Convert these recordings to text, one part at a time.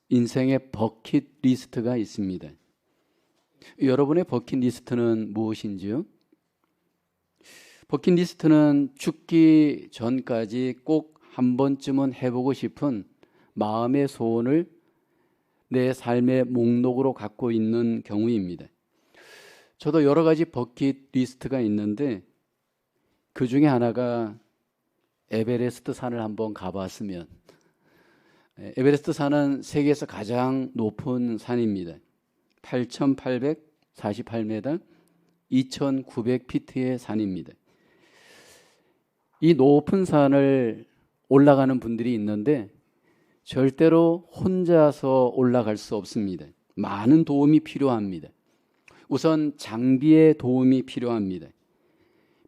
인생의 버킷리스트가 있습니다. 여러분의 버킷리스트는 무엇인지요? 버킷리스트는 죽기 전까지 꼭 한 번쯤은 해보고 싶은 마음의 소원을 내 삶의 목록으로 갖고 있는 경우입니다. 저도 여러 가지 버킷리스트가 있는데 그 중에 하나가 에베레스트 산을 한번 가봤으면. 에베레스트 산은 세계에서 가장 높은 산입니다. 8,848m, 2,900피트의 산입니다. 이 높은 산을 올라가는 분들이 있는데 절대로 혼자서 올라갈 수 없습니다. 많은 도움이 필요합니다. 우선 장비의 도움이 필요합니다.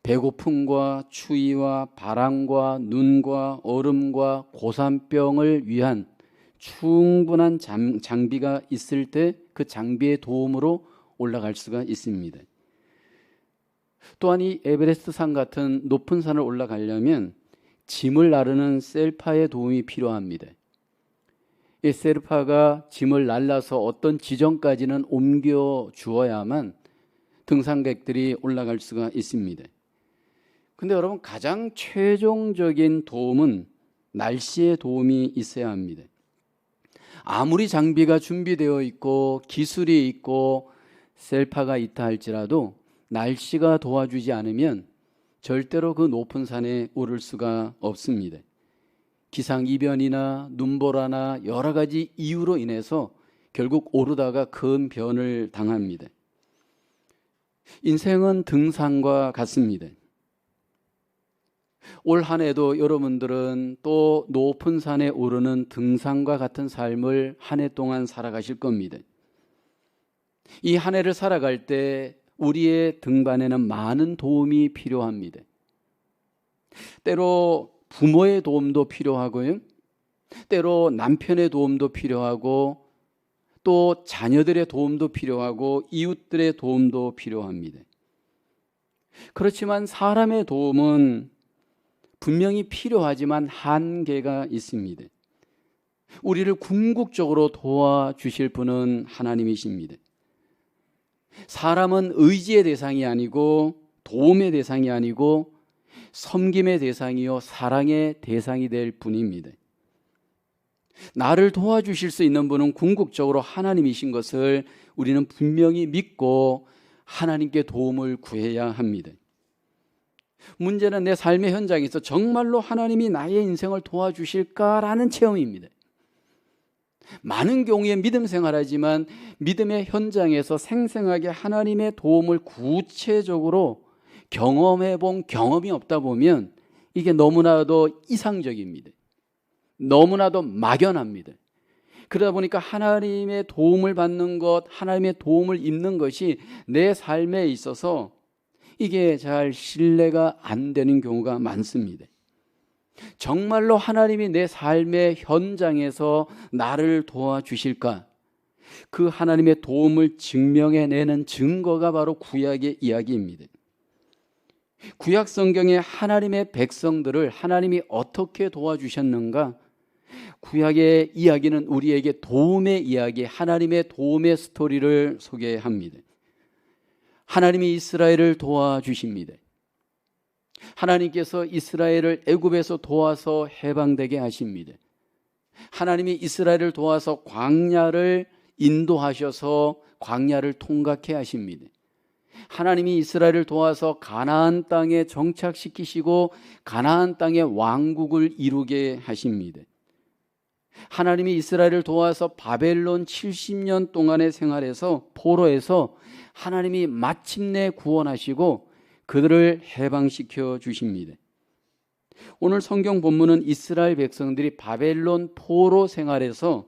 배고픔과 추위와 바람과 눈과 얼음과 고산병을 위한 충분한 장비가 있을 때 그 장비의 도움으로 올라갈 수가 있습니다. 또한 이 에베레스트 산 같은 높은 산을 올라가려면 짐을 나르는 셀파의 도움이 필요합니다. 이 셀파가 짐을 날라서 어떤 지점까지는 옮겨 주어야만 등산객들이 올라갈 수가 있습니다. 근데 여러분, 가장 최종적인 도움은 날씨의 도움이 있어야 합니다. 아무리 장비가 준비되어 있고 기술이 있고 셀파가 있다 할지라도 날씨가 도와주지 않으면 절대로 그 높은 산에 오를 수가 없습니다. 기상이변이나 눈보라나 여러 가지 이유로 인해서 결국 오르다가 큰 변을 당합니다. 인생은 등산과 같습니다. 올 한 해도 여러분들은 또 높은 산에 오르는 등산과 같은 삶을 한 해 동안 살아가실 겁니다. 이 한 해를 살아갈 때 우리의 등반에는 많은 도움이 필요합니다. 때로 부모의 도움도 필요하고요. 때로 남편의 도움도 필요하고 또 자녀들의 도움도 필요하고 이웃들의 도움도 필요합니다. 그렇지만 사람의 도움은 분명히 필요하지만 한계가 있습니다. 우리를 궁극적으로 도와주실 분은 하나님이십니다. 사람은 의지의 대상이 아니고 도움의 대상이 아니고 섬김의 대상이요 사랑의 대상이 될 분입니다. 나를 도와주실 수 있는 분은 궁극적으로 하나님이신 것을 우리는 분명히 믿고 하나님께 도움을 구해야 합니다. 문제는 내 삶의 현장에서 정말로 하나님이 나의 인생을 도와주실까라는 체험입니다. 많은 경우에 믿음 생활하지만 믿음의 현장에서 생생하게 하나님의 도움을 구체적으로 경험해 본 경험이 없다 보면 이게 너무나도 이상적입니다. 너무나도 막연합니다. 그러다 보니까 하나님의 도움을 받는 것, 하나님의 도움을 입는 것이 내 삶에 있어서 이게 잘 신뢰가 안 되는 경우가 많습니다. 정말로 하나님이 내 삶의 현장에서 나를 도와주실까? 그 하나님의 도움을 증명해내는 증거가 바로 구약의 이야기입니다. 구약 성경에 하나님의 백성들을 하나님이 어떻게 도와주셨는가? 구약의 이야기는 우리에게 도움의 이야기, 하나님의 도움의 스토리를 소개합니다. 하나님이 이스라엘을 도와주십니다. 하나님께서 이스라엘을 애굽에서 도와서 해방되게 하십니다. 하나님이 이스라엘을 도와서 광야를 인도하셔서 광야를 통과케 하십니다. 하나님이 이스라엘을 도와서 가나안 땅에 정착시키시고 가나안 땅에 왕국을 이루게 하십니다. 하나님이 이스라엘을 도와서 바벨론 70년 동안의 생활에서 포로에서 하나님이 마침내 구원하시고 그들을 해방시켜 주십니다. 오늘 성경 본문은 이스라엘 백성들이 바벨론 포로 생활에서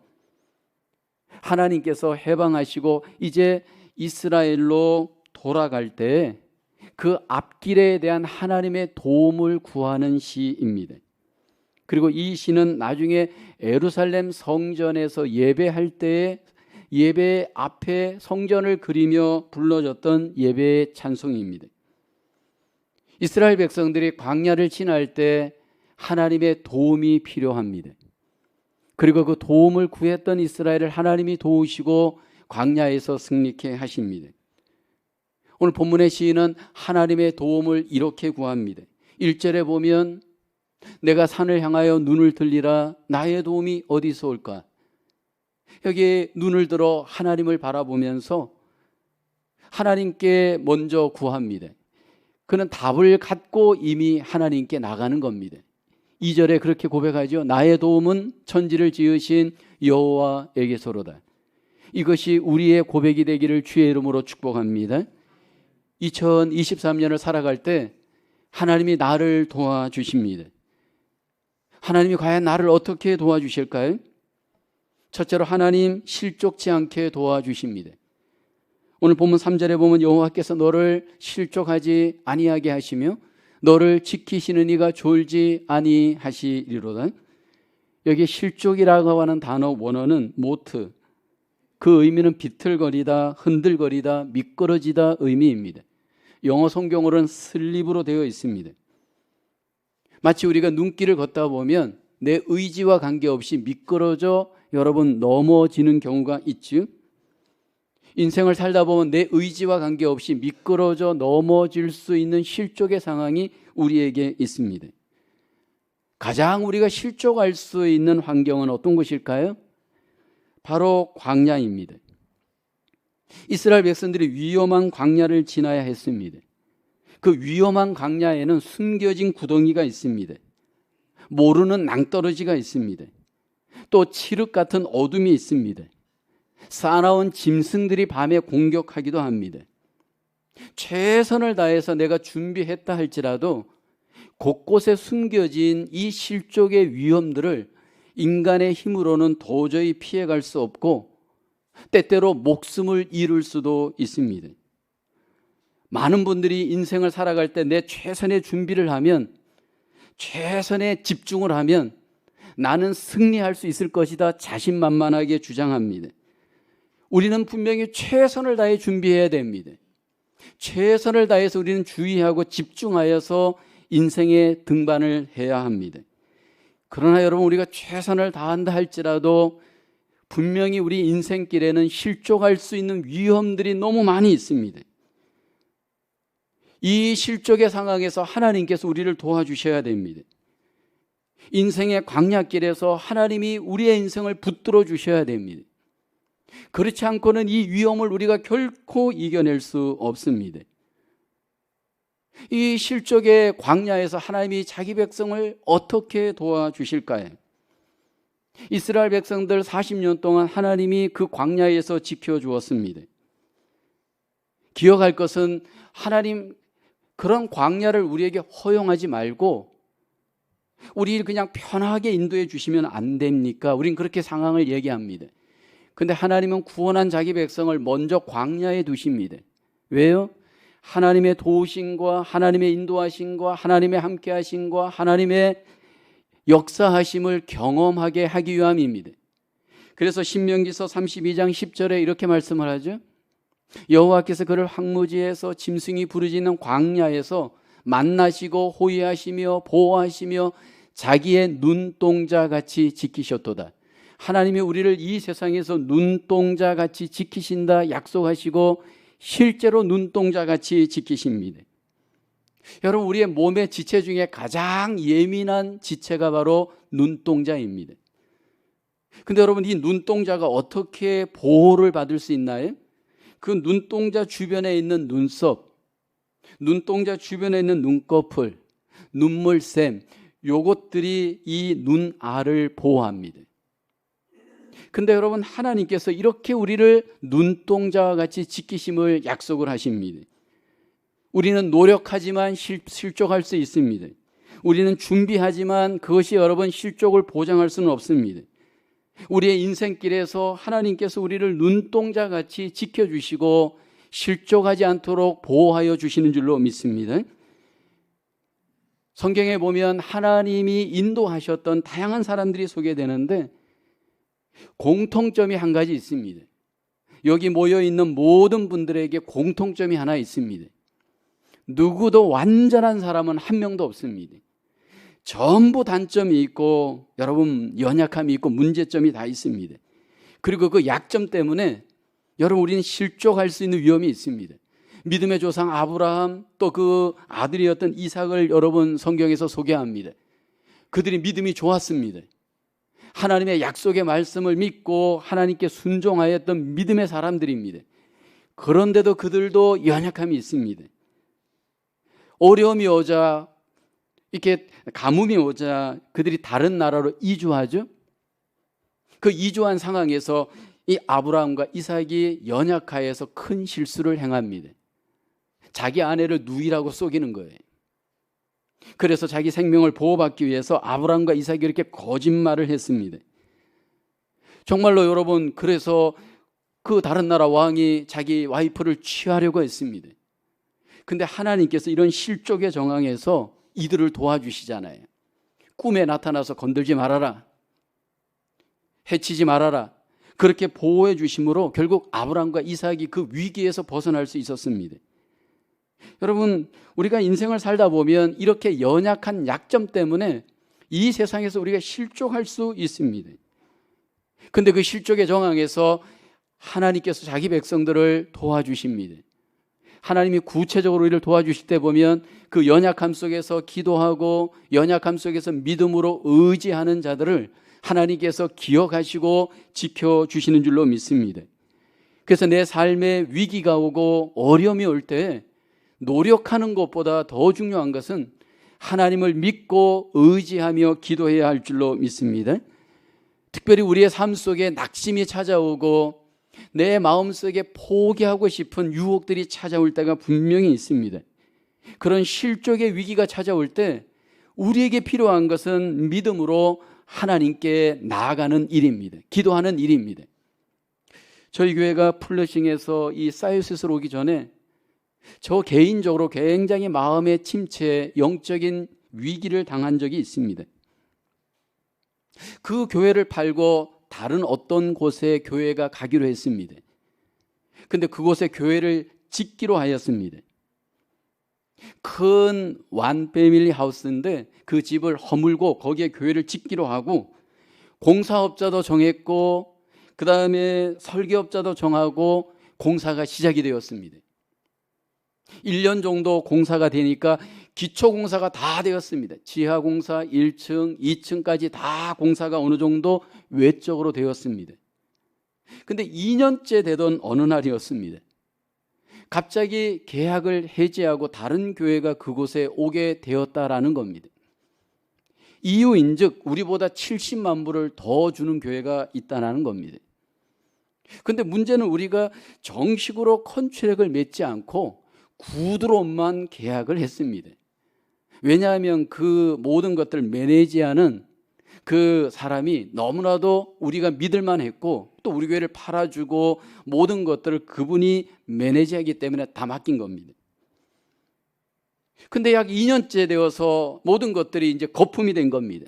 하나님께서 해방하시고 이제 이스라엘로 돌아갈 때 그 앞길에 대한 하나님의 도움을 구하는 시입니다. 그리고 이 시는 나중에 예루살렘 성전에서 예배할 때에 예배 앞에 성전을 그리며 불러졌던 예배의 찬송입니다. 이스라엘 백성들이 광야를 지날 때 하나님의 도움이 필요합니다. 그리고 그 도움을 구했던 이스라엘을 하나님이 도우시고 광야에서 승리케 하십니다. 오늘 본문의 시인은 하나님의 도움을 이렇게 구합니다. 1절에 보면 내가 산을 향하여 눈을 들리라 나의 도움이 어디서 올까? 여기에 눈을 들어 하나님을 바라보면서 하나님께 먼저 구합니다. 그는 답을 갖고 이미 하나님께 나가는 겁니다. 2절에 그렇게 고백하죠. 나의 도움은 천지를 지으신 여호와에게서로다. 이것이 우리의 고백이 되기를 주의 이름으로 축복합니다. 2023년을 살아갈 때 하나님이 나를 도와주십니다. 하나님이 과연 나를 어떻게 도와주실까요? 첫째로 하나님 실족치 않게 도와주십니다. 오늘 본문 3절에 보면 여호와께서 너를 실족하지 아니하게 하시며 너를 지키시는 이가 졸지 아니하시리로다. 여기 실족이라고 하는 단어 원어는 모트, 그 의미는 비틀거리다, 흔들거리다, 미끄러지다 의미입니다. 영어 성경으로는 슬립으로 되어 있습니다. 마치 우리가 눈길을 걷다 보면 내 의지와 관계없이 미끄러져 여러분 넘어지는 경우가 있죠. 인생을 살다 보면 내 의지와 관계없이 미끄러져 넘어질 수 있는 실족의 상황이 우리에게 있습니다. 가장 우리가 실족할 수 있는 환경은 어떤 것일까요? 바로 광야입니다. 이스라엘 백성들이 위험한 광야를 지나야 했습니다. 그 위험한 광야에는 숨겨진 구덩이가 있습니다. 모르는 낭떠러지가 있습니다. 또 칠흑 같은 어둠이 있습니다. 사나운 짐승들이 밤에 공격하기도 합니다. 최선을 다해서 내가 준비했다 할지라도 곳곳에 숨겨진 이 실족의 위험들을 인간의 힘으로는 도저히 피해갈 수 없고 때때로 목숨을 잃을 수도 있습니다. 많은 분들이 인생을 살아갈 때 내 최선의 준비를 하면, 최선의 집중을 하면 나는 승리할 수 있을 것이다 자신만만하게 주장합니다. 우리는 분명히 최선을 다해 준비해야 됩니다. 최선을 다해서 우리는 주의하고 집중하여서 인생의 등반을 해야 합니다. 그러나 여러분, 우리가 최선을 다한다 할지라도 분명히 우리 인생길에는 실족할 수 있는 위험들이 너무 많이 있습니다. 이 실족의 상황에서 하나님께서 우리를 도와주셔야 됩니다. 인생의 광야길에서 하나님이 우리의 인생을 붙들어 주셔야 됩니다. 그렇지 않고는 이 위험을 우리가 결코 이겨낼 수 없습니다. 이 실족의 광야에서 하나님이 자기 백성을 어떻게 도와주실까요? 이스라엘 백성들 40년 동안 하나님이 그 광야에서 지켜주었습니다. 기억할 것은 하나님 그런 광야를 우리에게 허용하지 말고 우리 그냥 편하게 인도해 주시면 안 됩니까? 우린 그렇게 상황을 얘기합니다. 근데 하나님은 구원한 자기 백성을 먼저 광야에 두십니다. 왜요? 하나님의 도우심과 하나님의 인도하심과 하나님의 함께하심과 하나님의 역사하심을 경험하게 하기 위함입니다. 그래서 신명기서 32장 10절에 이렇게 말씀을 하죠. 여호와께서 그를 황무지에서 짐승이 부르짖는 광야에서 만나시고 호위하시며 보호하시며 자기의 눈동자같이 지키셨도다. 하나님이 우리를 이 세상에서 눈동자같이 지키신다 약속하시고 실제로 눈동자같이 지키십니다. 여러분, 우리의 몸의 지체 중에 가장 예민한 지체가 바로 눈동자입니다. 근데 여러분, 이 눈동자가 어떻게 보호를 받을 수 있나요? 그 눈동자 주변에 있는 눈썹, 눈동자 주변에 있는 눈꺼풀, 눈물샘, 요것들이 이 눈알을 보호합니다. 근데 여러분, 하나님께서 이렇게 우리를 눈동자와 같이 지키심을 약속을 하십니다. 우리는 노력하지만 실족할 수 있습니다. 우리는 준비하지만 그것이 여러분 실족을 보장할 수는 없습니다. 우리의 인생길에서 하나님께서 우리를 눈동자같이 지켜주시고 실족하지 않도록 보호하여 주시는 줄로 믿습니다. 성경에 보면 하나님이 인도하셨던 다양한 사람들이 소개되는데 공통점이 한 가지 있습니다. 여기 모여있는 모든 분들에게 공통점이 하나 있습니다. 누구도 완전한 사람은 한 명도 없습니다. 전부 단점이 있고 여러분 연약함이 있고 문제점이 다 있습니다. 그리고 그 약점 때문에 여러분 우리는 실족할 수 있는 위험이 있습니다. 믿음의 조상 아브라함 또 그 아들이었던 이삭을 여러분 성경에서 소개합니다. 그들이 믿음이 좋았습니다. 하나님의 약속의 말씀을 믿고 하나님께 순종하였던 믿음의 사람들입니다. 그런데도 그들도 연약함이 있습니다. 어려움이 오자 이렇게 가뭄이 오자 그들이 다른 나라로 이주하죠. 그 이주한 상황에서 이 아브라함과 이삭이 연약하여서 큰 실수를 행합니다. 자기 아내를 누이라고 속이는 거예요. 그래서 자기 생명을 보호받기 위해서 아브라함과 이삭이 이렇게 거짓말을 했습니다. 정말로 여러분 그래서 그 다른 나라 왕이 자기 와이프를 취하려고 했습니다. 근데 하나님께서 이런 실족의 정황에서 이들을 도와주시잖아요. 꿈에 나타나서 건들지 말아라, 해치지 말아라, 그렇게 보호해 주심으로 결국 아브라함과 이삭이 그 위기에서 벗어날 수 있었습니다. 여러분 우리가 인생을 살다 보면 이렇게 연약한 약점 때문에 이 세상에서 우리가 실족할 수 있습니다. 근데 그 실족의 정황에서 하나님께서 자기 백성들을 도와주십니다. 하나님이 구체적으로 우리를 도와주실 때 보면 그 연약함 속에서 기도하고 연약함 속에서 믿음으로 의지하는 자들을 하나님께서 기억하시고 지켜주시는 줄로 믿습니다. 그래서 내 삶에 위기가 오고 어려움이 올 때 노력하는 것보다 더 중요한 것은 하나님을 믿고 의지하며 기도해야 할 줄로 믿습니다. 특별히 우리의 삶 속에 낙심이 찾아오고 내 마음속에 포기하고 싶은 유혹들이 찾아올 때가 분명히 있습니다. 그런 실족의 위기가 찾아올 때 우리에게 필요한 것은 믿음으로 하나님께 나아가는 일입니다. 기도하는 일입니다. 저희 교회가 플러싱에서 이 사이오시스로 오기 전에 저 개인적으로 굉장히 마음의 침체, 영적인 위기를 당한 적이 있습니다. 그 교회를 팔고 다른 어떤 곳에 교회가 가기로 했습니다. 근데 그곳에 교회를 짓기로 하였습니다. 큰 완패밀리 하우스인데 그 집을 허물고 거기에 교회를 짓기로 하고 공사업자도 정했고 그 다음에 설계업자도 정하고 공사가 시작이 되었습니다. 1년 정도 공사가 되니까 기초공사가 다 되었습니다. 지하공사 1층, 2층까지 다 공사가 어느 정도 외적으로 되었습니다. 근데 2년째 되던 어느 날이었습니다. 갑자기 계약을 해지하고 다른 교회가 그곳에 오게 되었다라는 겁니다. 이유인즉 우리보다 70만 불을 더 주는 교회가 있다는 겁니다. 근데 문제는 우리가 정식으로 컨트랙을 맺지 않고 구두로만 계약을 했습니다. 왜냐하면 그 모든 것들을 매니지하는 그 사람이 너무나도 우리가 믿을만 했고 또 우리 교회를 팔아주고 모든 것들을 그분이 매니지하기 때문에 다 맡긴 겁니다. 근데 약 2년째 되어서 모든 것들이 이제 거품이 된 겁니다.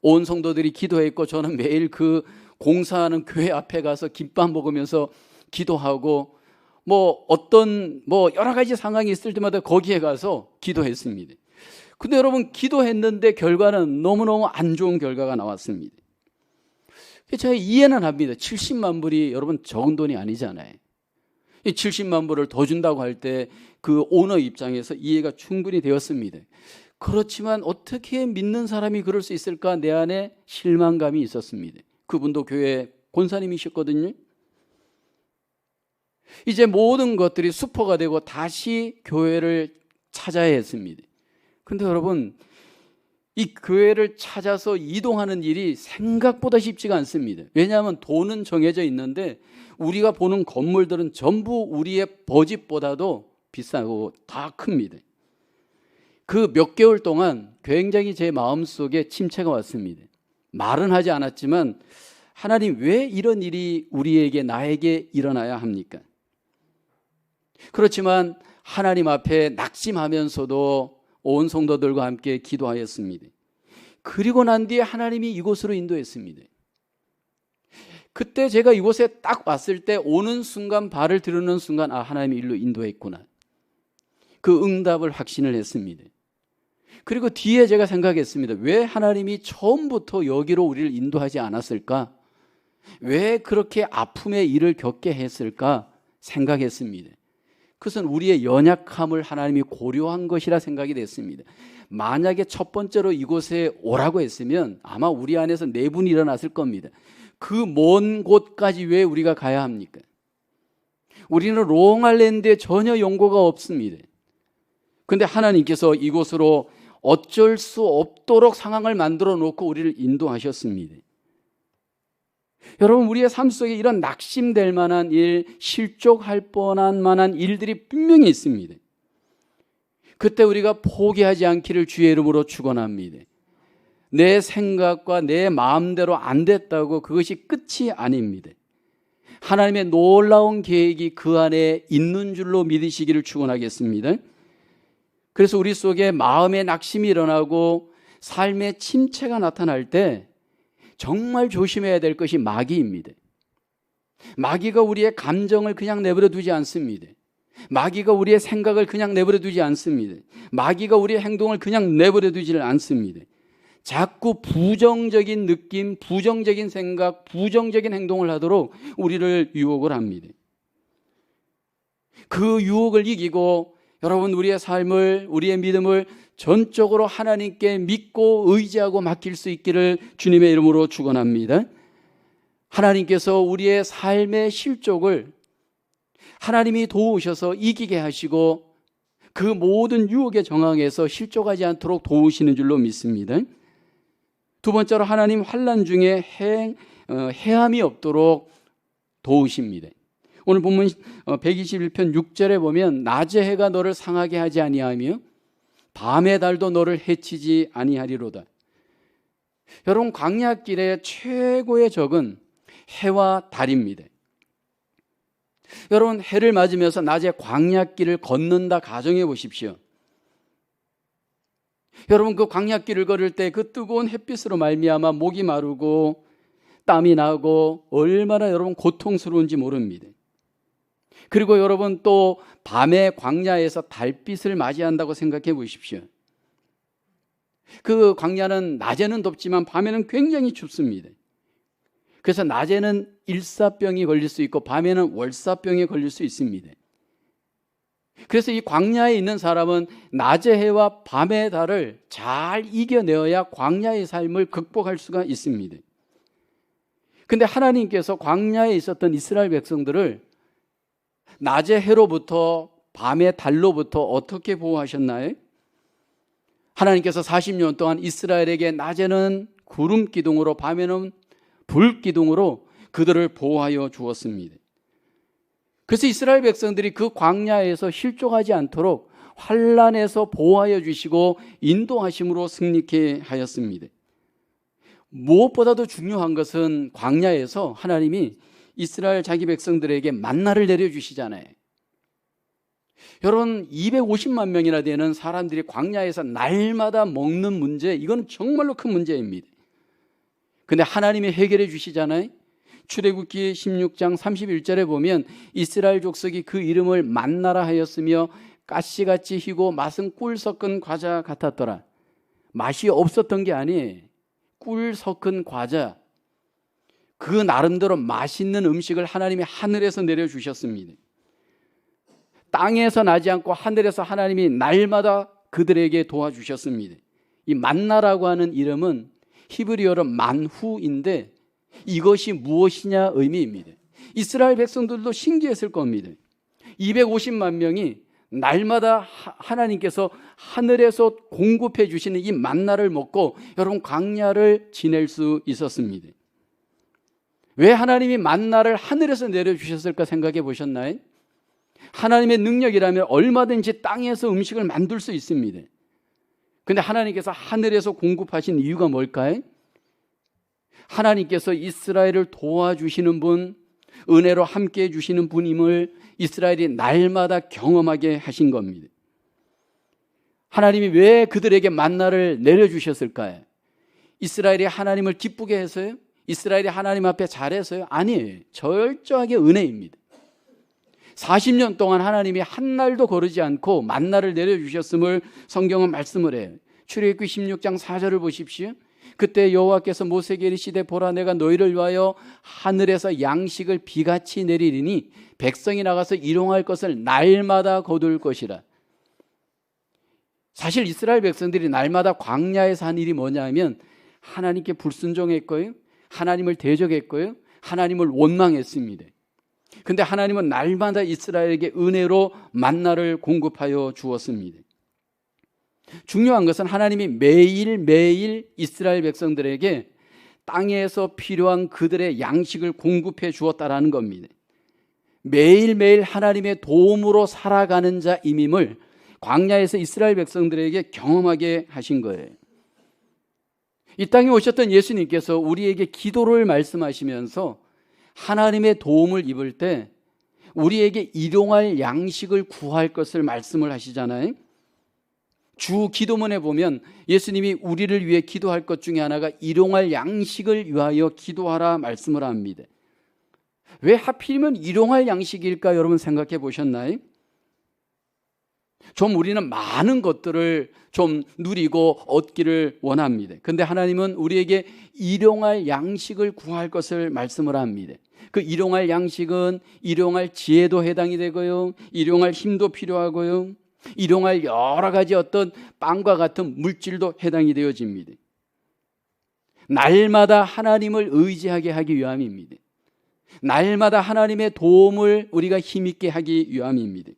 온 성도들이 기도했고 저는 매일 그 공사하는 교회 앞에 가서 김밥 먹으면서 기도하고 어떤 여러 가지 상황이 있을 때마다 거기에 가서 기도했습니다. 근데 여러분 기도했는데 결과는 너무너무 안 좋은 결과가 나왔습니다. 제가 이해는 합니다. 70만 불이 여러분 적은 돈이 아니잖아요. 이 70만 불을 더 준다고 할 때 그 오너 입장에서 이해가 충분히 되었습니다. 그렇지만 어떻게 믿는 사람이 그럴 수 있을까 내 안에 실망감이 있었습니다. 그분도 교회 권사님이셨거든요. 이제 모든 것들이 수포가 되고 다시 교회를 찾아야 했습니다. 근데 여러분 이 교회를 찾아서 이동하는 일이 생각보다 쉽지가 않습니다. 왜냐하면 돈은 정해져 있는데 우리가 보는 건물들은 전부 우리의 버짓보다도 비싸고 다 큽니다. 그 몇 개월 동안 굉장히 제 마음속에 침체가 왔습니다. 말은 하지 않았지만 하나님 왜 이런 일이 우리에게 나에게 일어나야 합니까? 그렇지만 하나님 앞에 낙심하면서도 온 성도들과 함께 기도하였습니다. 그리고 난 뒤에 하나님이 이곳으로 인도했습니다. 그때 제가 이곳에 딱 왔을 때 오는 순간 발을 들이는 순간 하나님이 일로 인도했구나. 그 응답을 확신을 했습니다. 그리고 뒤에 제가 생각했습니다. 왜 하나님이 처음부터 여기로 우리를 인도하지 않았을까? 왜 그렇게 아픔의 일을 겪게 했을까? 생각했습니다. 그것은 우리의 연약함을 하나님이 고려한 것이라 생각이 됐습니다. 만약에 첫 번째로 이곳에 오라고 했으면 아마 우리 안에서 내분이 일어났을 겁니다. 그 먼 곳까지 왜 우리가 가야 합니까? 우리는 롱아일랜드에 전혀 연고가 없습니다. 그런데 하나님께서 이곳으로 어쩔 수 없도록 상황을 만들어 놓고 우리를 인도하셨습니다. 여러분, 우리의 삶 속에 이런 낙심될 만한 일, 실족할 뻔한 만한 일들이 분명히 있습니다. 그때 우리가 포기하지 않기를 주의 이름으로 축원합니다. 내 생각과 내 마음대로 안 됐다고 그것이 끝이 아닙니다. 하나님의 놀라운 계획이 그 안에 있는 줄로 믿으시기를 축원하겠습니다. 그래서 우리 속에 마음의 낙심이 일어나고 삶의 침체가 나타날 때 정말 조심해야 될 것이 마귀입니다. 마귀가 우리의 감정을 그냥 내버려 두지 않습니다. 마귀가 우리의 생각을 그냥 내버려 두지 않습니다. 마귀가 우리의 행동을 그냥 내버려 두지를 않습니다. 자꾸 부정적인 느낌, 부정적인 생각, 부정적인 행동을 하도록 우리를 유혹을 합니다. 그 유혹을 이기고 여러분, 우리의 삶을, 우리의 믿음을 전적으로 하나님께 믿고 의지하고 맡길 수 있기를 주님의 이름으로 축원합니다. 하나님께서 우리의 삶의 실족을 하나님이 도우셔서 이기게 하시고 그 모든 유혹의 정황에서 실족하지 않도록 도우시는 줄로 믿습니다. 두 번째로 하나님 환난 중에 해함이 없도록 도우십니다. 오늘 본문 121편 6절에 보면 낮의 해가 너를 상하게 하지 아니하며 밤의 달도 너를 해치지 아니하리로다. 여러분, 광야길의 최고의 적은 해와 달입니다. 여러분, 해를 맞으면서 낮에 광야길을 걷는다 가정해 보십시오. 여러분, 그 광야길을 걸을 때 그 뜨거운 햇빛으로 말미암아 목이 마르고 땀이 나고 얼마나 여러분 고통스러운지 모릅니다. 그리고 여러분, 또 밤에 광야에서 달빛을 맞이한다고 생각해 보십시오. 그 광야는 낮에는 덥지만 밤에는 굉장히 춥습니다. 그래서 낮에는 일사병이 걸릴 수 있고 밤에는 월사병이 걸릴 수 있습니다. 그래서 이 광야에 있는 사람은 낮의 해와 밤의 달을 잘 이겨내어야 광야의 삶을 극복할 수가 있습니다. 그런데 하나님께서 광야에 있었던 이스라엘 백성들을 낮의 해로부터 밤의 달로부터 어떻게 보호하셨나요? 하나님께서 40년 동안 이스라엘에게 낮에는 구름 기둥으로 밤에는 불 기둥으로 그들을 보호하여 주었습니다. 그래서 이스라엘 백성들이 그 광야에서 실족하지 않도록 환난에서 보호하여 주시고 인도하심으로 승리케 하였습니다. 무엇보다도 중요한 것은 광야에서 하나님이 이스라엘 자기 백성들에게 만나를 내려주시잖아요. 여러분, 250만 명이나 되는 사람들이 광야에서 날마다 먹는 문제, 이건 정말로 큰 문제입니다. 근데 하나님이 해결해 주시잖아요. 출애굽기 16장 31절에 보면 이스라엘 족속이 그 이름을 만나라 하였으며 가시같이 희고 맛은 꿀 섞은 과자 같았더라. 맛이 없었던 게 아니에요. 꿀 섞은 과자, 그 나름대로 맛있는 음식을 하나님이 하늘에서 내려주셨습니다. 땅에서 나지 않고 하늘에서 하나님이 날마다 그들에게 도와주셨습니다. 이 만나라고 하는 이름은 히브리어로 만후인데 이것이 무엇이냐 의미입니다. 이스라엘 백성들도 신기했을 겁니다. 250만 명이 날마다 하나님께서 하늘에서 공급해 주시는 이 만나를 먹고 여러분 광야를 지낼 수 있었습니다. 왜 하나님이 만나를 하늘에서 내려주셨을까 생각해 보셨나요? 하나님의 능력이라면 얼마든지 땅에서 음식을 만들 수 있습니다. 그런데 하나님께서 하늘에서 공급하신 이유가 뭘까요? 하나님께서 이스라엘을 도와주시는 분, 은혜로 함께해 주시는 분임을 이스라엘이 날마다 경험하게 하신 겁니다. 하나님이 왜 그들에게 만나를 내려주셨을까요? 이스라엘이 하나님을 기쁘게 해서요? 이스라엘이 하나님 앞에 잘해서요? 아니에요. 철저하게 은혜입니다. 40년 동안 하나님이 한 날도 거르지 않고 만나를 내려주셨음을 성경은 말씀을 해요. 출애굽기 16장 4절을 보십시오. 그때 여호와께서 모세에게 이르시되 보라 내가 너희를 위하여 하늘에서 양식을 비같이 내리리니 백성이 나가서 일용할 것을 날마다 거둘 것이라. 사실 이스라엘 백성들이 날마다 광야에서 한 일이 뭐냐면 하나님께 불순종했고요, 하나님을 대적했고요, 하나님을 원망했습니다. 근데 하나님은 날마다 이스라엘에게 은혜로 만나를 공급하여 주었습니다. 중요한 것은 하나님이 매일매일 이스라엘 백성들에게 땅에서 필요한 그들의 양식을 공급해 주었다라는 겁니다. 매일매일 하나님의 도움으로 살아가는 자임임을 광야에서 이스라엘 백성들에게 경험하게 하신 거예요. 이 땅에 오셨던 예수님께서 우리에게 기도를 말씀하시면서 하나님의 도움을 입을 때 우리에게 일용할 양식을 구할 것을 말씀을 하시잖아요. 주 기도문에 보면 예수님이 우리를 위해 기도할 것 중에 하나가 일용할 양식을 위하여 기도하라 말씀을 합니다. 왜 하필이면 일용할 양식일까 여러분 생각해 보셨나요? 좀 우리는 많은 것들을 좀 누리고 얻기를 원합니다. 그런데 하나님은 우리에게 일용할 양식을 구할 것을 말씀을 합니다. 그 일용할 양식은 일용할 지혜도 해당이 되고요, 일용할 힘도 필요하고요, 일용할 여러 가지 어떤 빵과 같은 물질도 해당이 되어집니다. 날마다 하나님을 의지하게 하기 위함입니다. 날마다 하나님의 도움을 우리가 힘있게 하기 위함입니다.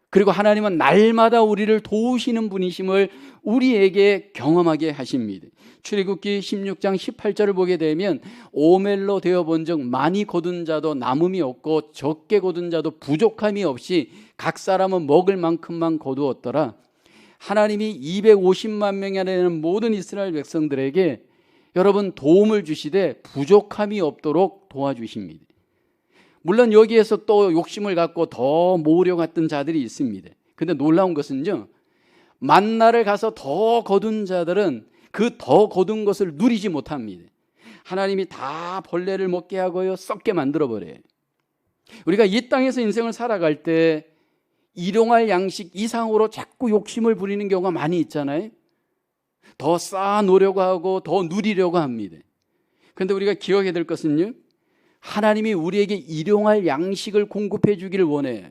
그리고 하나님은 날마다 우리를 도우시는 분이심을 우리에게 경험하게 하십니다. 출애굽기 16장 18절을 보게 되면 오멜로 되어본 적 많이 거둔 자도 남음이 없고 적게 거둔 자도 부족함이 없이 각 사람은 먹을 만큼만 거두었더라. 하나님이 250만 명이나 되는 모든 이스라엘 백성들에게 여러분 도움을 주시되 부족함이 없도록 도와주십니다. 물론 여기에서 또 욕심을 갖고 더 모으려고 했던 자들이 있습니다. 근데 놀라운 것은요, 만나를 가서 더 거둔 자들은 그 더 거둔 것을 누리지 못합니다. 하나님이 다 벌레를 먹게 하고요, 썩게 만들어버려요. 우리가 이 땅에서 인생을 살아갈 때 일용할 양식 이상으로 자꾸 욕심을 부리는 경우가 많이 있잖아요. 더 쌓아놓으려고 하고 더 누리려고 합니다. 그런데 우리가 기억해야 될 것은요, 하나님이 우리에게 일용할 양식을 공급해 주기를 원해요.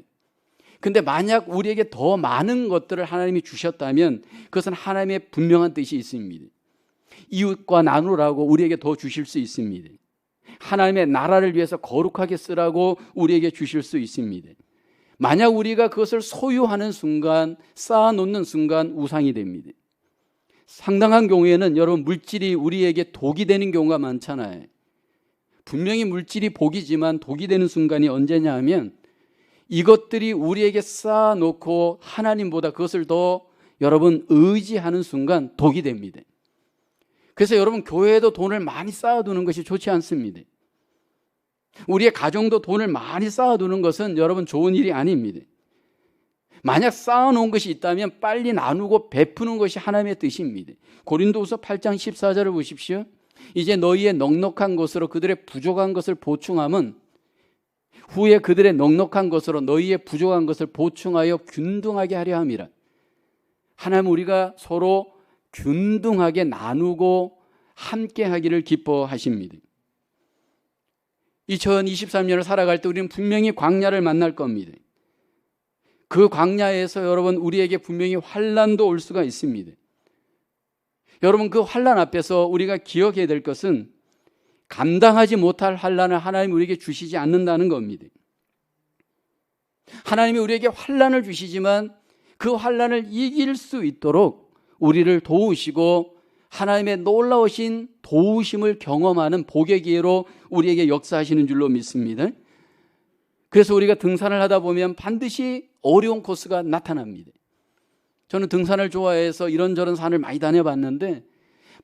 근데 만약 우리에게 더 많은 것들을 하나님이 주셨다면 그것은 하나님의 분명한 뜻이 있습니다. 이웃과 나누라고 우리에게 더 주실 수 있습니다. 하나님의 나라를 위해서 거룩하게 쓰라고 우리에게 주실 수 있습니다. 만약 우리가 그것을 소유하는 순간, 쌓아놓는 순간 우상이 됩니다. 상당한 경우에는 여러분 물질이 우리에게 독이 되는 경우가 많잖아요. 분명히 물질이 복이지만 독이 되는 순간이 언제냐 하면 이것들이 우리에게 쌓아놓고 하나님보다 그것을 더 여러분 의지하는 순간 독이 됩니다. 그래서 여러분 교회에도 돈을 많이 쌓아두는 것이 좋지 않습니다. 우리의 가정도 돈을 많이 쌓아두는 것은 여러분 좋은 일이 아닙니다. 만약 쌓아놓은 것이 있다면 빨리 나누고 베푸는 것이 하나님의 뜻입니다. 고린도후서 8장 14절을 보십시오. 이제 너희의 넉넉한 것으로 그들의 부족한 것을 보충함은 후에 그들의 넉넉한 것으로 너희의 부족한 것을 보충하여 균등하게 하려 함이라. 하나님 우리가 서로 균등하게 나누고 함께 하기를 기뻐하십니다. 2023년을 살아갈 때 우리는 분명히 광야를 만날 겁니다. 그 광야에서 여러분 우리에게 분명히 환난도 올 수가 있습니다. 여러분 그 환난 앞에서 우리가 기억해야 될 것은 감당하지 못할 환난을 하나님이 우리에게 주시지 않는다는 겁니다. 하나님이 우리에게 환난을 주시지만 그 환난을 이길 수 있도록 우리를 도우시고 하나님의 놀라우신 도우심을 경험하는 복의 기회로 우리에게 역사하시는 줄로 믿습니다. 그래서 우리가 등산을 하다 보면 반드시 어려운 코스가 나타납니다. 저는 등산을 좋아해서 이런저런 산을 많이 다녀봤는데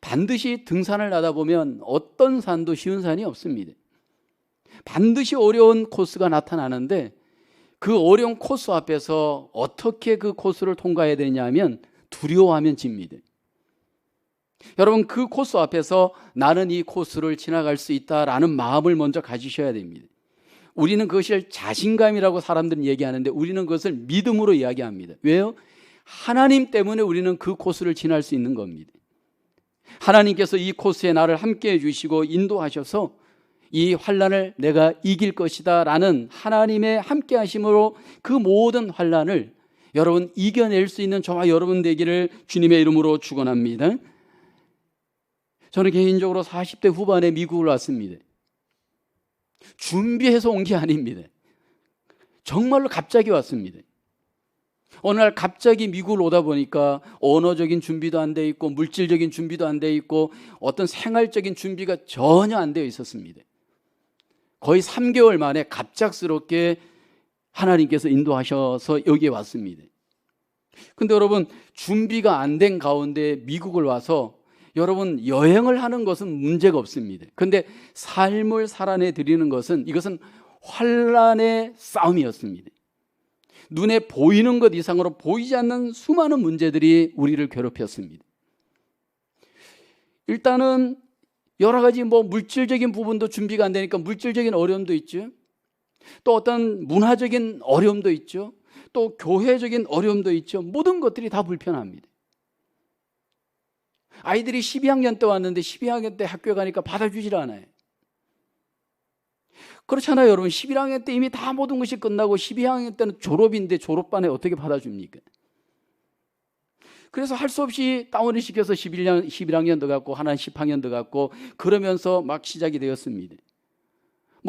반드시 등산을 하다 보면 어떤 산도 쉬운 산이 없습니다. 반드시 어려운 코스가 나타나는데 그 어려운 코스 앞에서 어떻게 그 코스를 통과해야 되냐면 두려워하면 집니다. 여러분 그 코스 앞에서 나는 이 코스를 지나갈 수 있다라는 마음을 먼저 가지셔야 됩니다. 우리는 그것을 자신감이라고 사람들은 얘기하는데 우리는 그것을 믿음으로 이야기합니다. 왜요? 하나님 때문에 우리는 그 코스를 지날 수 있는 겁니다. 하나님께서 이 코스에 나를 함께 해주시고 인도하셔서 이 환난을 내가 이길 것이다 라는 하나님의 함께 하심으로 그 모든 환난을 여러분 이겨낼 수 있는 저와 여러분 되기를 주님의 이름으로 축원합니다. 저는 개인적으로 40대 후반에 미국을 왔습니다. 준비해서 온 게 아닙니다. 정말로 갑자기 왔습니다. 어느 날 갑자기 미국을 오다 보니까 언어적인 준비도 안 돼 있고 물질적인 준비도 안 돼 있고 어떤 생활적인 준비가 전혀 안 되어 있었습니다. 거의 3개월 만에 갑작스럽게 하나님께서 인도하셔서 여기에 왔습니다. 근데 여러분 준비가 안 된 가운데 미국을 와서 여러분 여행을 하는 것은 문제가 없습니다. 근데 삶을 살아내 드리는 것은 이것은 환난의 싸움이었습니다. 눈에 보이는 것 이상으로 보이지 않는 수많은 문제들이 우리를 괴롭혔습니다. 일단은 여러 가지 물질적인 부분도 준비가 안 되니까 물질적인 어려움도 있죠. 또 어떤 문화적인 어려움도 있죠. 또 교회적인 어려움도 있죠. 모든 것들이 다 불편합니다. 아이들이 12학년 때 왔는데 12학년 때 학교에 가니까 받아주질 않아요. 그렇잖아요, 여러분. 11학년 때 이미 다 모든 것이 끝나고 12학년 때는 졸업인데 졸업반에 어떻게 받아줍니까? 그래서 할 수 없이 다운을 시켜서 11학년 더 갔고 하나는 10학년 더 갔고 그러면서 막 시작이 되었습니다.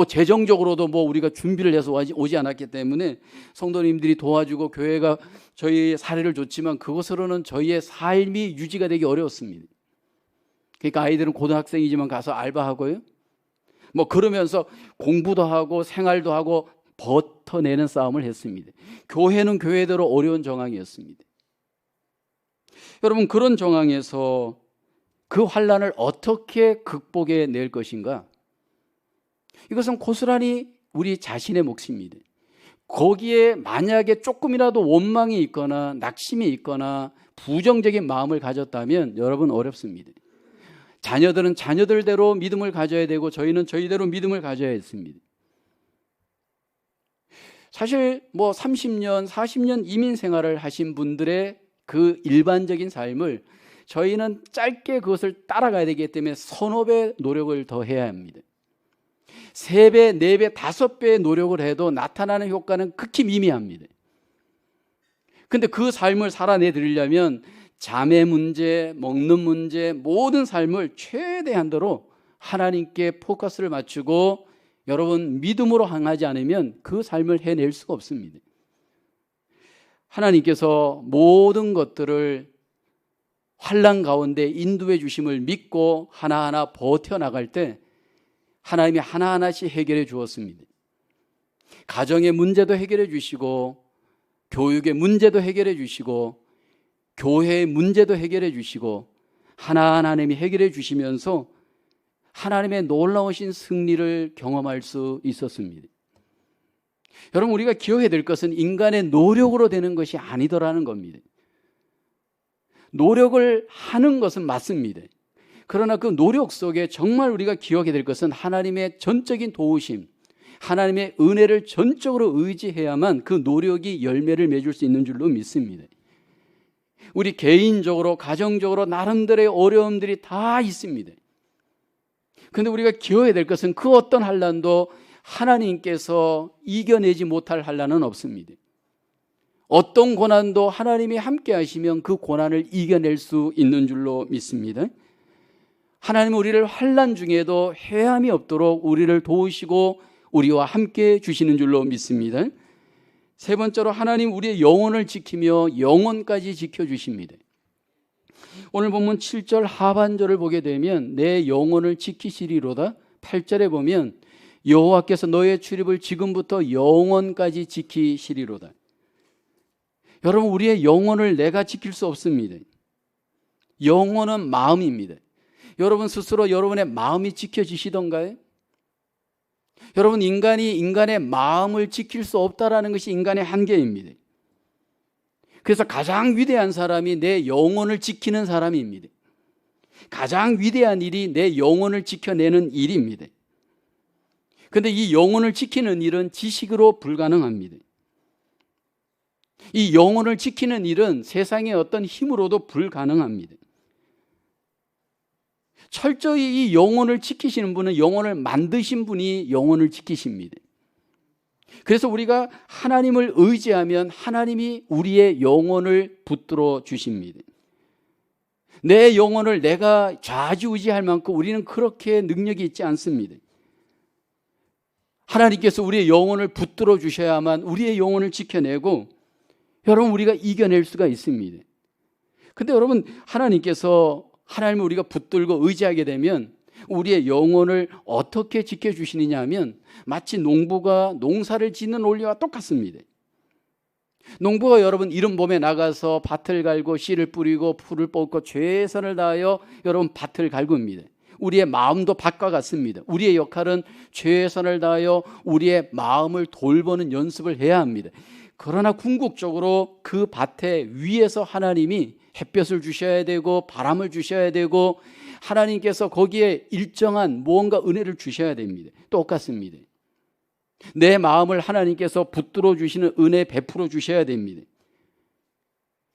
재정적으로도 우리가 준비를 해서 오지 않았기 때문에 성도님들이 도와주고 교회가 저희 사례를 줬지만 그것으로는 저희의 삶이 유지가 되기 어려웠습니다. 그러니까 아이들은 고등학생이지만 가서 알바하고요. 그러면서 공부도 하고 생활도 하고 버텨내는 싸움을 했습니다. 교회는 교회대로 어려운 정황이었습니다. 여러분 그런 정황에서 그 환난을 어떻게 극복해 낼 것인가? 이것은 고스란히 우리 자신의 몫입니다. 거기에 만약에 조금이라도 원망이 있거나 낙심이 있거나 부정적인 마음을 가졌다면 여러분 어렵습니다. 자녀들은 자녀들대로 믿음을 가져야 되고 저희는 저희대로 믿음을 가져야 했습니다. 사실 30년, 40년 이민 생활을 하신 분들의 그 일반적인 삶을 저희는 짧게 그것을 따라가야 되기 때문에 서너 배 노력을 더 해야 합니다. 3배, 4배, 5배의 노력을 해도 나타나는 효과는 극히 미미합니다. 근데 그 삶을 살아내 드리려면 잠의 문제, 먹는 문제, 모든 삶을 최대한도로 하나님께 포커스를 맞추고 여러분 믿음으로 향하지 않으면 그 삶을 해낼 수가 없습니다. 하나님께서 모든 것들을 환난 가운데 인도해 주심을 믿고 하나하나 버텨나갈 때 하나님이 하나하나씩 해결해 주었습니다. 가정의 문제도 해결해 주시고 교육의 문제도 해결해 주시고 교회의 문제도 해결해 주시고 하나하나님이 해결해 주시면서 하나님의 놀라우신 승리를 경험할 수 있었습니다. 여러분 우리가 기억해야 될 것은 인간의 노력으로 되는 것이 아니더라는 겁니다. 노력을 하는 것은 맞습니다. 그러나 그 노력 속에 정말 우리가 기억해야 될 것은 하나님의 전적인 도우심, 하나님의 은혜를 전적으로 의지해야만 그 노력이 열매를 맺을 수 있는 줄로 믿습니다. 우리 개인적으로 가정적으로 나름대로의 어려움들이 다 있습니다. 그런데 우리가 기억해야 될 것은 그 어떤 환난도 하나님께서 이겨내지 못할 환난은 없습니다. 어떤 고난도 하나님이 함께 하시면 그 고난을 이겨낼 수 있는 줄로 믿습니다. 하나님은 우리를 환난 중에도 해함이 없도록 우리를 도우시고 우리와 함께 주시는 줄로 믿습니다. 세 번째로 하나님 우리의 영혼을 지키며 영혼까지 지켜주십니다. 오늘 본문 7절 하반절을 보게 되면 내 영혼을 지키시리로다. 8절에 보면 여호와께서 너의 출입을 지금부터 영원까지 지키시리로다. 여러분 우리의 영혼을 내가 지킬 수 없습니다. 영혼은 마음입니다. 여러분 스스로 여러분의 마음이 지켜지시던가요? 여러분 인간이 인간의 마음을 지킬 수 없다라는 것이 인간의 한계입니다. 그래서 가장 위대한 사람이 내 영혼을 지키는 사람입니다. 가장 위대한 일이 내 영혼을 지켜내는 일입니다. 그런데 이 영혼을 지키는 일은 지식으로 불가능합니다. 이 영혼을 지키는 일은 세상의 어떤 힘으로도 불가능합니다. 철저히 이 영혼을 지키시는 분은, 영혼을 만드신 분이 영혼을 지키십니다. 그래서 우리가 하나님을 의지하면 하나님이 우리의 영혼을 붙들어 주십니다. 내 영혼을 내가 좌지우지할 만큼 우리는 그렇게 능력이 있지 않습니다. 하나님께서 우리의 영혼을 붙들어 주셔야만 우리의 영혼을 지켜내고, 여러분, 우리가 이겨낼 수가 있습니다. 근데 여러분, 하나님을 우리가 붙들고 의지하게 되면 우리의 영혼을 어떻게 지켜주시느냐 하면, 마치 농부가 농사를 짓는 원리와 똑같습니다. 농부가 여러분 이른 봄에 나가서 밭을 갈고 씨를 뿌리고 풀을 뽑고 최선을 다하여 여러분 밭을 갈굽니다. 우리의 마음도 밭과 같습니다. 우리의 역할은 최선을 다하여 우리의 마음을 돌보는 연습을 해야 합니다. 그러나 궁극적으로 그 밭에 위에서 하나님이 햇볕을 주셔야 되고 바람을 주셔야 되고, 하나님께서 거기에 일정한 무언가 은혜를 주셔야 됩니다. 똑같습니다. 내 마음을 하나님께서 붙들어 주시는 은혜 베풀어 주셔야 됩니다.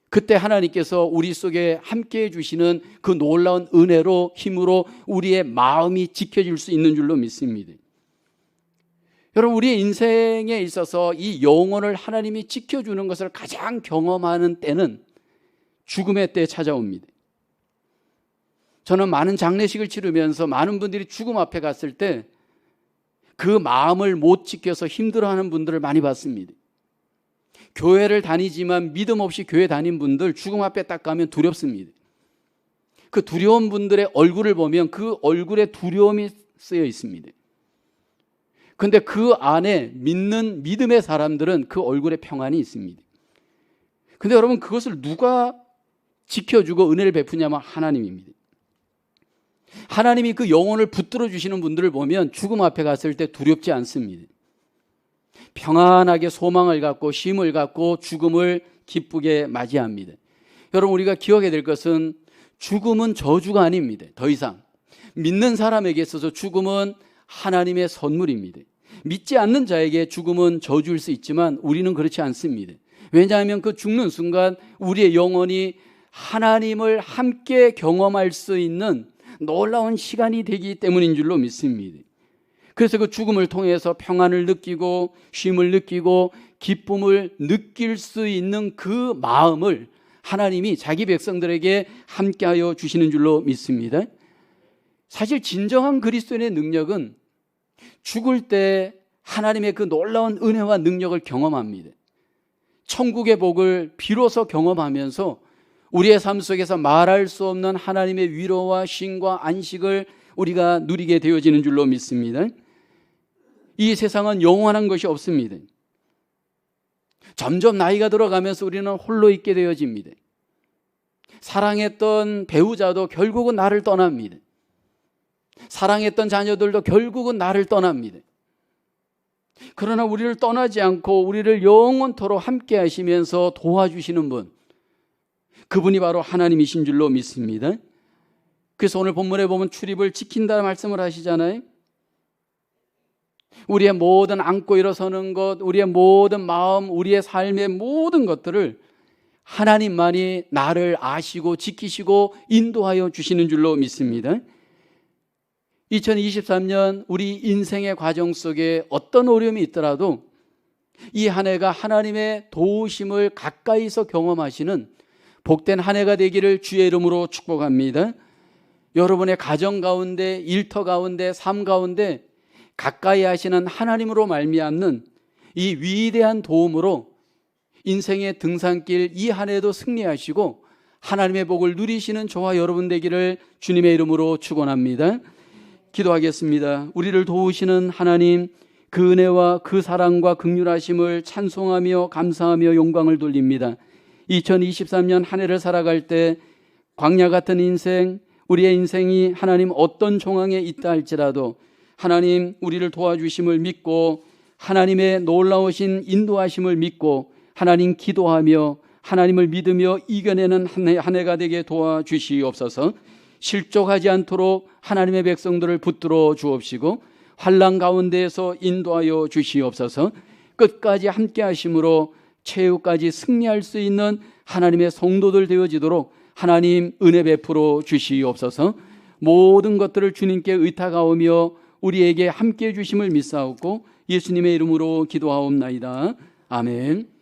그때 하나님께서 우리 속에 함께해 주시는 그 놀라운 은혜로, 힘으로 우리의 마음이 지켜질 수 있는 줄로 믿습니다. 여러분, 우리의 인생에 있어서 이 영혼을 하나님이 지켜주는 것을 가장 경험하는 때는 죽음의 때 찾아옵니다. 저는 많은 장례식을 치르면서 많은 분들이 죽음 앞에 갔을 때 그 마음을 못 지켜서 힘들어하는 분들을 많이 봤습니다. 교회를 다니지만 믿음 없이 교회 다닌 분들 죽음 앞에 딱 가면 두렵습니다. 그 두려운 분들의 얼굴을 보면 그 얼굴에 두려움이 쓰여 있습니다. 그런데 그 안에 믿는 믿음의 사람들은 그 얼굴에 평안이 있습니다. 그런데 여러분, 그것을 누가 지켜주고 은혜를 베푸냐면 하나님입니다. 하나님이 그 영혼을 붙들어 주시는 분들을 보면 죽음 앞에 갔을 때 두렵지 않습니다. 평안하게 소망을 갖고 쉼을 갖고 죽음을 기쁘게 맞이합니다. 여러분, 우리가 기억해야 될 것은 죽음은 저주가 아닙니다. 더 이상 믿는 사람에게 있어서 죽음은 하나님의 선물입니다. 믿지 않는 자에게 죽음은 저주일 수 있지만 우리는 그렇지 않습니다. 왜냐하면 그 죽는 순간 우리의 영혼이 하나님을 함께 경험할 수 있는 놀라운 시간이 되기 때문인 줄로 믿습니다. 그래서 그 죽음을 통해서 평안을 느끼고 쉼을 느끼고 기쁨을 느낄 수 있는 그 마음을 하나님이 자기 백성들에게 함께하여 주시는 줄로 믿습니다. 사실 진정한 그리스도인의 능력은 죽을 때 하나님의 그 놀라운 은혜와 능력을 경험합니다. 천국의 복을 비로소 경험하면서 우리의 삶 속에서 말할 수 없는 하나님의 위로와 쉼과 안식을 우리가 누리게 되어지는 줄로 믿습니다. 이 세상은 영원한 것이 없습니다. 점점 나이가 들어가면서 우리는 홀로 있게 되어집니다. 사랑했던 배우자도 결국은 나를 떠납니다. 사랑했던 자녀들도 결국은 나를 떠납니다. 그러나 우리를 떠나지 않고 우리를 영원토록 함께 하시면서 도와주시는 분, 그분이 바로 하나님이신 줄로 믿습니다. 그래서 오늘 본문에 보면 출입을 지킨다는 말씀을 하시잖아요. 우리의 모든 안고 일어서는 것, 우리의 모든 마음, 우리의 삶의 모든 것들을 하나님만이 나를 아시고 지키시고 인도하여 주시는 줄로 믿습니다. 2023년 우리 인생의 과정 속에 어떤 어려움이 있더라도 이 한 해가 하나님의 도우심을 가까이서 경험하시는 복된 한 해가 되기를 주의 이름으로 축복합니다. 여러분의 가정 가운데, 일터 가운데, 삶 가운데 가까이 하시는 하나님으로 말미암는 이 위대한 도움으로 인생의 등산길 이 한 해도 승리하시고 하나님의 복을 누리시는 저와 여러분 되기를 주님의 이름으로 축원합니다. 기도하겠습니다. 우리를 도우시는 하나님, 그 은혜와 그 사랑과 긍휼하심을 찬송하며 감사하며 영광을 돌립니다. 2023년 한 해를 살아갈 때 광야 같은 인생, 우리의 인생이 하나님 어떤 정황에 있다 할지라도 하나님 우리를 도와주심을 믿고 하나님의 놀라우신 인도하심을 믿고 하나님 기도하며 하나님을 믿으며 이겨내는 한 해가 되게 도와주시옵소서. 실족하지 않도록 하나님의 백성들을 붙들어 주옵시고 환난 가운데에서 인도하여 주시옵소서. 끝까지 함께 하심으로 최후까지 승리할 수 있는 하나님의 성도들 되어지도록 하나님 은혜 베풀어 주시옵소서. 모든 것들을 주님께 의탁하오며 우리에게 함께해 주심을 믿사옵고 예수님의 이름으로 기도하옵나이다. 아멘.